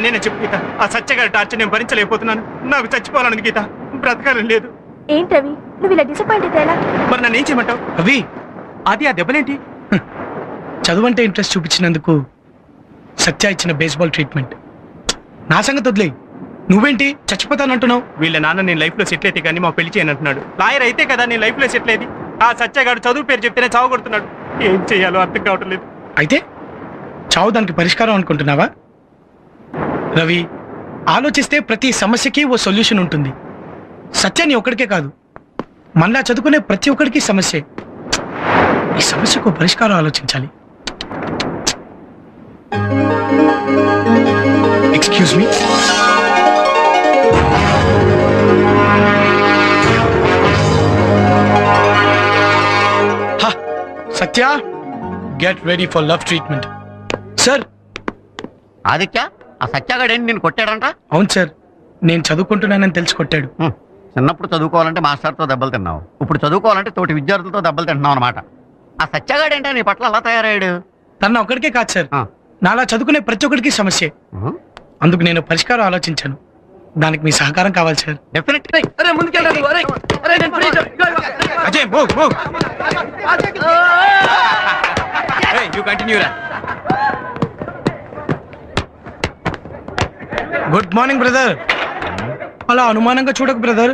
నేనే చెప్పు గీత. ఆ సత్యగారి టార్చర్ నేను భరించలేకపోతున్నాను. నాకు చచ్చిపోవాలని గీత, బ్రతకాలని లేదు. ఏంటవి నువ్వు ఇలా డిసప్పాయింట్ అయితే ఎలా? మరి నన్ను ఏం చేయమంటావు? అవి అది ఆ దెబ్బలేంటి? చదువు అంటే ఇంట్రెస్ట్ చూపించినందుకు సత్య ఇచ్చిన బేస్బాల్ ట్రీట్మెంట్. నా సంగతి వదిలే, నువ్వేంటి చచ్చిపోతానంటున్నావు? వీళ్ళ నాన్న నేను లైఫ్ లో సెటిల్ అయితే కానీ మా పెళ్లి చేయను అంటున్నాడు. లాయర్ అయితే కదా నేను లైఫ్ లో సెటిల్ అయ్యేది. ఆ సత్యగాడు చదువు పేరు చెప్తేనే చావు కొడుతున్నాడు. ఏం చేయాలో అర్థం కావటం లేదు. అయితే చావు దానికి పరిష్కారం అనుకుంటున్నావా? రవి, ఆలోచిస్తే ప్రతి సమస్యకి ఓ సొల్యూషన్ ఉంటుంది. సత్యాన్ని ఒక్కడికే కాదు, మళ్ళా చదువుకునే ప్రతి ఒక్కడికి సమస్యే. ఈ సమస్యకు పరిష్కారం ఆలోచించాలి. Excuse me. Satya, get ready for love treatment. Sir. Aditya, ఆ సత్యాగాడేంటి నేను కొట్టాడంట? అవును సార్, నేను చదువుకుంటున్నానని తెలిసి కొట్టాడు. చిన్నప్పుడు చదువుకోవాలంటే మాస్టర్తో దెబ్బలు తిన్నావు, ఇప్పుడు చదువుకోవాలంటే తోటి విద్యార్థులతో దెబ్బలు తింటున్నావు అనమాట. ఆ సత్యాగాడేంటే నీ పట్ల అలా తయారయ్యాడు? తన ఒక్కడికే కాదు సార్, నాలా చదువుకునే ప్రతి ఒక్కడికి సమస్య. అందుకు నేను పరిష్కారం ఆలోచించాను. దానికి మీ సహకారం కావాలి sir. Ajay, move move. You continue రా. Good morning brother. అలా అనుమానంగా చూడకు బ్రదర్.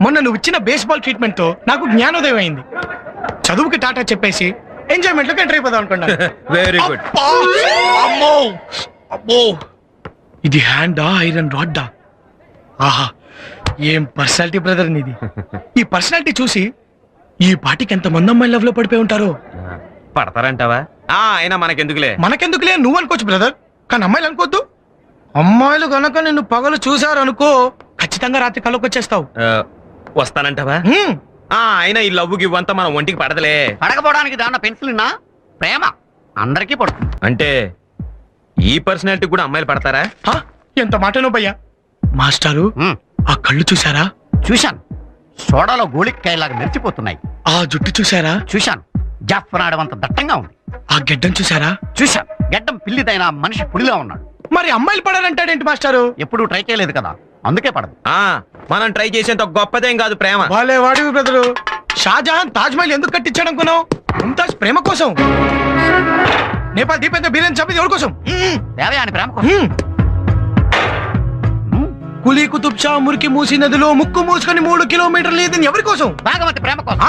మొన్న నువ్వు ఇచ్చిన బేస్బాల్ ట్రీట్మెంట్ తో నాకు జ్ఞానోదయం అయింది. చదువుకి టాటా చెప్పేసి ఎంజాయ్మెంట్ లోకి ఎంటర్ అయిపోదాం అనుకున్నా. Very good. అమ్మో అమ్మో, ఇది హ్యాండా ఐరన్ రాడ్డా? ఆహా, ఏం పర్సనాలిటీ బ్రదర్ నీది. ఈ పర్సనాలిటీ చూసి ఈ పాటికి ఎంత మంది అమ్మాయి లవ్ లో పడిపోయి ఉంటారో. పడతారంటావా? అయినా మనకెందుకులే. మనకెందుకులే నువ్వు అనుకోవచ్చు బ్రదర్, కానీ అమ్మాయిలు అనుకోవద్దు. అమ్మాయిలు కనుక నిన్ను పగలు చూసారు అనుకో, ఖచ్చితంగా రాత్రి కళ్ళకి వచ్చేస్తావు. వస్తానంటావా? అయినా ఈ లవ్ గివ్ అంతా మన ఒంటికి పడదలే. పడకపోవడానికి దాన్న పెన్సిల్ ప్రేమ అందరికీ పడుతుంది. అంటే ఈ పర్సనాలిటీ కూడా అమ్మాయిలు పడతారా? ఎంత మాటనో భయ్యా. మాస్టారు, ఆ కళ్ళు చూసారా? చూశాను, సోడాలో గోళిక్కాయలాగా మెరిచిపోతున్నాయి. ఆ జుట్టు చూసారా? చూశాను, జాఫ్రాడమంత దట్టంగా ఉంది. ఆ గెడ్డం చూసారా? చూశాను, గెడ్డం పిల్లిదైన మనిషి పులిలా ఉన్నాడు. మరి అమ్మాయిలు పడాలంటాడేంటి మాస్టారు? ఎప్పుడు ట్రై చేయలేదు కదా, అందుకే పడదు. మనం ట్రై చేసేంత గొప్పదేం కాదు ప్రేమ. వాళ్ళే వాడివి బ్రదరు. షాజహాన్ తాజ్ మహల్ ఎందుకు కట్టించాడు అనుకున్నావు? ముంతాజ్ ప్రేమ కోసం. నేపాల్ దీపేంద్ర బీరేన్ చంపేది ఎవరి కోసం? దేవయాని ప్రేమ కోసం. కులీ కుతుబ్ షా మురికి మూసి నదిలో ముక్కు మూసుకొని 3 కిలోమీటర్లు ఈదింది ఎవరి కోసం? భాగవతి ప్రేమ కోసం.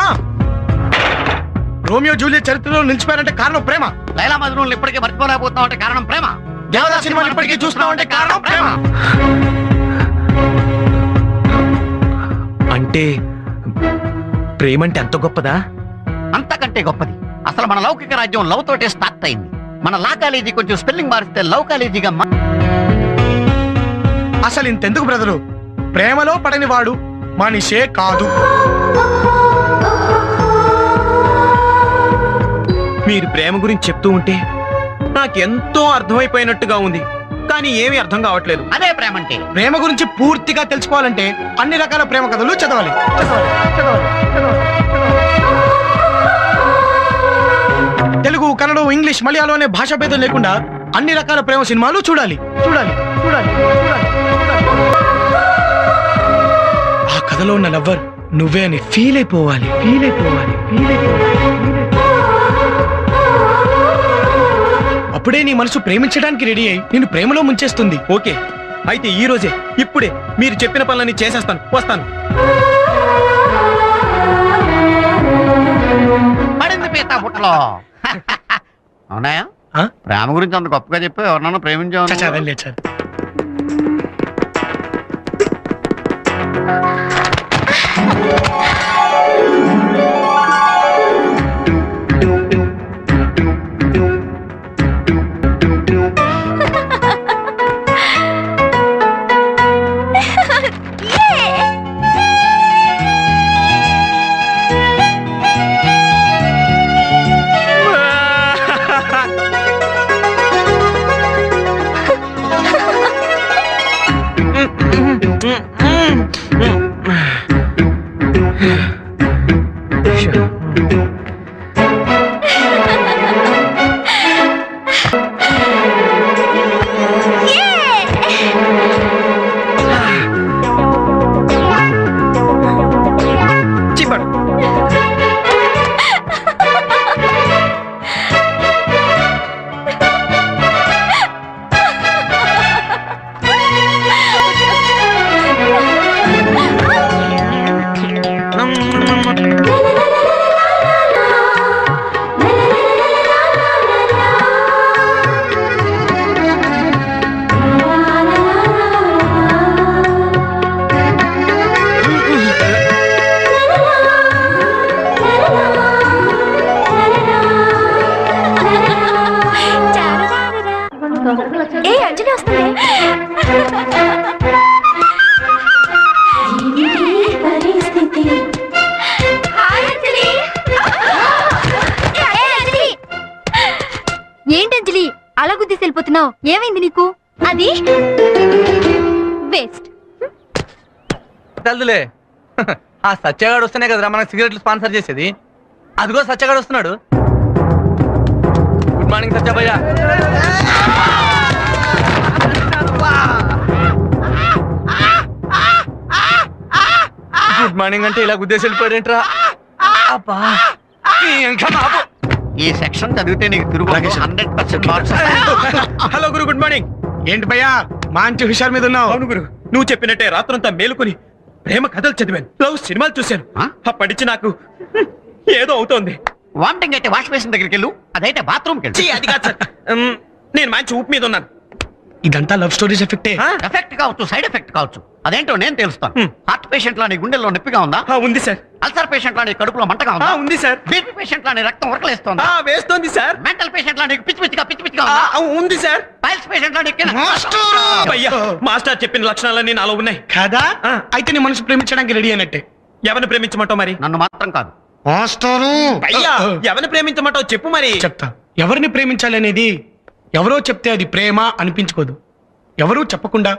రోమియో జూలియట్ చరిత్రలో నిలిచిపోయారంటే కారణం ప్రేమ. లైలా మజ్నూన్ ఇప్పటికే మర్చిపోలేకపోతున్నాం అంటే కారణం ప్రేమ. దేవదాస్ సినిమాలు ఇప్పటికీ చూస్తున్నాం అంటే కారణం ప్రేమ. అంటే ప్రేమంటే అంత గొప్పదా? అంతకంటే గొప్పది. అసలు మన లౌకిక రాజ్యం లవ్ తోటే స్టార్ట్ అయింది. మన లా కాలేజీ కొంచెం స్పెల్లింగ్ మారిస్తే లవ్ కాలేజీగా. అసలు ఇంతెందుకు బ్రదరు, ప్రేమలో పడని వాడు మనిషే కాదు. మీరు ప్రేమ గురించి చెప్తూ ఉంటే నాకెంతో అర్థమైపోయినట్టుగా ఉంది, కానీ ఏమీ అర్థం కావట్లేదు. అదే ప్రేమ అంటే. ప్రేమ గురించి పూర్తిగా తెలుసుకోవాలంటే అన్ని రకాల ప్రేమ కథలు చదవాలి. తెలుగు, కన్నడ, ఇంగ్లీష్, మలయాళం అనే భాషా భేదం లేకుండా అన్ని రకాల ప్రేమ సినిమాలు చూడాలి. ఆ కథలో ఉన్న లవ్వర్ నువ్వే అని ఫీల్ అయిపోవాలి. అప్పుడే నీ మనసు ప్రేమించడానికి రెడీ అయి నిన్ను ప్రేమలో ముంచేస్తుంది. ఓకే, అయితే ఈ రోజే ఇప్పుడే మీరు చెప్పిన పనులన్నీ చేసేస్తాను. వస్తాను. పడింది పీతా బుట్టలో. అవునాయా? ప్రేమ గురించి అంత గొప్పగా చెప్పి ఎవరన్నా ప్రేమించావు? సార్ ఏ అంజలి వస్తుంది. ఏంటి అంజలి అలా గుద్దేసి వెళ్ళిపోతున్నావు? ఏమైంది నీకు? అది వేస్ట్. తెలుదులే. ఆ సత్యగాడు వస్తేనే కదరా మనకు సిగరెట్లు స్పాన్సర్ చేసేది. అదిగో సత్యగాడు వస్తున్నాడు. గుడ్ మార్నింగ్ సత్యభయ్య. గుడ్ మార్నింగ్ అంటే ఇలా గుద్దేసి వెళ్ళిపోయాడేంట్రా? అబ్బా ఇంకా బాబు. ఈ సెక్షన్ చదివితే నీకు తిరుగు 100% మార్క్స్. హలో గురు, గుడ్ మార్నింగ్. ఏంటి భయ్యా మంచి హుషార్ మీద ఉన్నావు? అవును గురు, నువ్వు చెప్పినట్టే రాత్రంతా మేలుకొని ప్రేమ కథలు చదివాను, లవ్ సినిమాలు చూశాను. ఆ? అప్పటించి నాకు ఏదో అవుతోంది. వామిటింగ్ అయితే వాష్ బేసిన్ దగ్గరికి వెళ్ళు, అదైతే బాత్రూమ్కి వెళ్ళు. ఛీ, అది కాదు సార్. నేను మంచి ఊపు మీద ఉన్నాను. ఇదంతా లవ్ స్టోరీస్ ఎఫెక్టే. ఆ? ఎఫెక్ట్ కావచ్చు, సైడ్ ఎఫెక్ట్ కావచ్చు, అదేంటో నేను తెలుస్తాను. హ్మ్. హార్ట్ పేషెంట్ లా నీ గుండెల్లో నొప్పిగా ఉందా? ఉంది సార్. అల్సర్ పేషెంట్ లా నీ కడుపులో మంటగా ఉందా? ఉంది సార్. బీపీ పేషెంట్ లా నీ రక్తం ఉరకలేస్తోందా? వేస్తోంది సార్. మెంటల్ పేషెంట్ లా నీకు పిచ్చి పిచ్చిగా ఉందా? ఉంది సార్. పైల్స్ పేషెంట్ లా నీకు అయ్యా, మాస్టర్ చెప్పిన లక్షణాలన్నీ నాలో ఉన్నాయి. కాదా? ఆ. అయితే నీ మనసు ప్రేమించడానికి రెడీ అయినట్టే. ఎవరిని ప్రేమించమంటావు మరి? నన్ను మాత్రం కాదు. అయ్యా, ఎవరిని ప్రేమించమంటావు చెప్పు మరి. చెప్తా. ఎవరిని ప్రేమించాలి అనేది ఎవరో చెప్తే అది ప్రేమ అనిపించుకోదు. ఎవరూ చెప్పకుండా,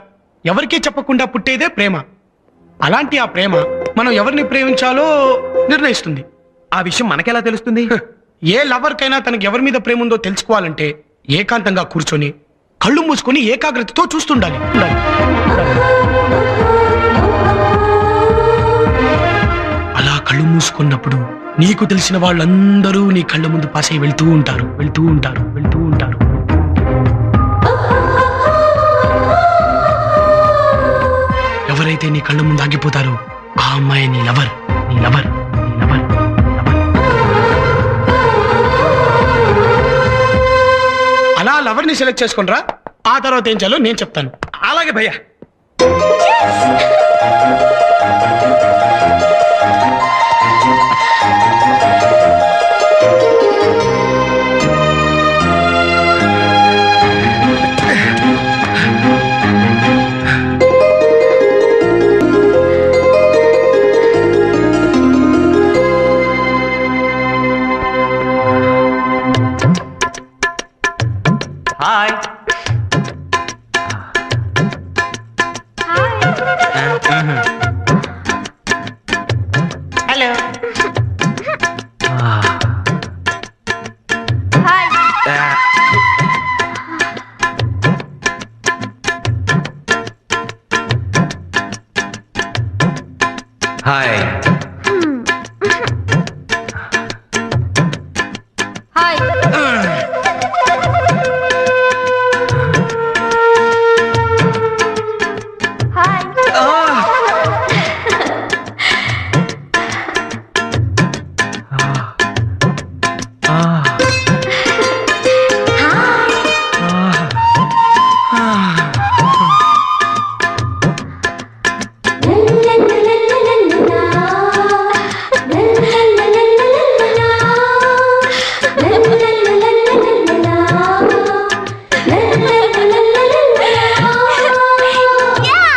ఎవరికీ చెప్పకుండా పుట్టేదే ప్రేమ. అలాంటి ఆ ప్రేమ మనం ఎవరిని ప్రేమించాలో నిర్ణయిస్తుంది. ఆ విషయం మనకెలా తెలుస్తుంది? ఏ లవర్కైనా తనకి ఎవరి మీద ప్రేమ ఉందో తెలుసుకోవాలంటే ఏకాంతంగా కూర్చొని కళ్ళు మూసుకొని ఏకాగ్రతతో చూస్తుండాలి. అలా కళ్ళు మూసుకున్నప్పుడు నీకు తెలిసిన వాళ్ళందరూ నీ కళ్ళ ముందు పాస్ అయి వెళ్తూ ఉంటారు. ఎవరైతే నీ కళ్ళ ముందు ఆగిపోతారో ఆ అమ్మాయి నీ లవర్. అలా లవర్ ని సెలెక్ట్ చేసుకునిరా. ఆ తర్వాత ఏం చేయాలో నేను చెప్తాను. అలాగే భయ్యా. హాయ్. హలో. హాయ్.